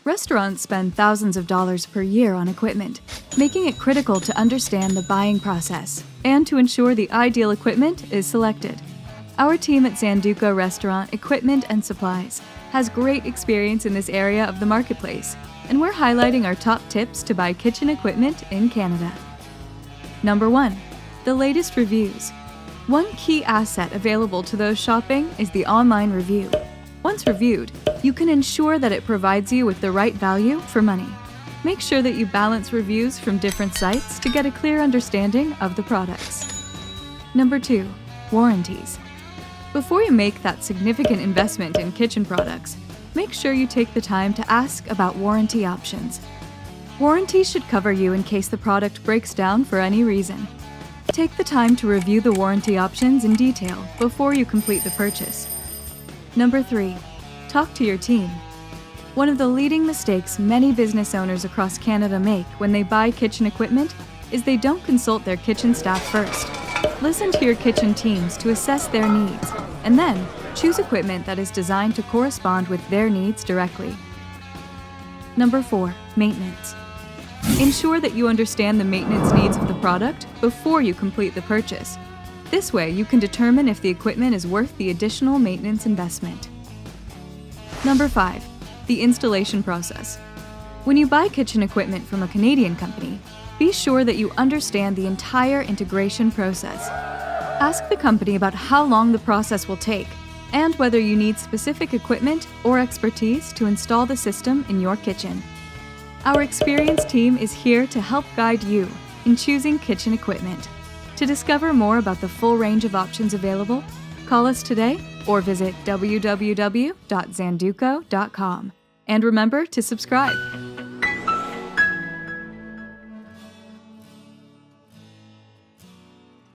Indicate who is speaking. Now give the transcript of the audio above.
Speaker 1: Restaurants spend thousands of dollars per year on equipment, making it critical to understand the buying process and to ensure the ideal equipment is selected. Our team at Zanduco Restaurant Equipment and Supplies has great experience in this area of the marketplace, and we're highlighting our top tips to buy kitchen equipment in Canada. Number 1. The latest reviews. One key asset available to those shopping is the online review. Once reviewed, you can ensure that it provides you with the right value for money. Make sure that you balance reviews from different sites to get a clear understanding of the products. Number 2. Warranties. Before you make that significant investment in kitchen products, make sure you take the time to ask about warranty options. Warranties should cover you in case the product breaks down for any reason. Take the time to review the warranty options in detail before you complete the purchase. Number 3. Talk to your team. One of the leading mistakes many business owners across Canada make when they buy kitchen equipment is they don't consult their kitchen staff first. Listen to your kitchen teams to assess their needs, and then choose equipment that is designed to correspond with their needs directly. Number 4. Maintenance. Ensure that you understand the maintenance needs of the product before you complete the purchase. This way, you can determine if the equipment is worth the additional maintenance investment. Number 5. The installation process. When you buy kitchen equipment from a Canadian company, be sure that you understand the entire integration process. Ask the company about how long the process will take and whether you need specific equipment or expertise to install the system in your kitchen. Our experienced team is here to help guide you in choosing kitchen equipment. To discover more about the full range of options available, call us today or visit www.zanduco.com. And remember to subscribe.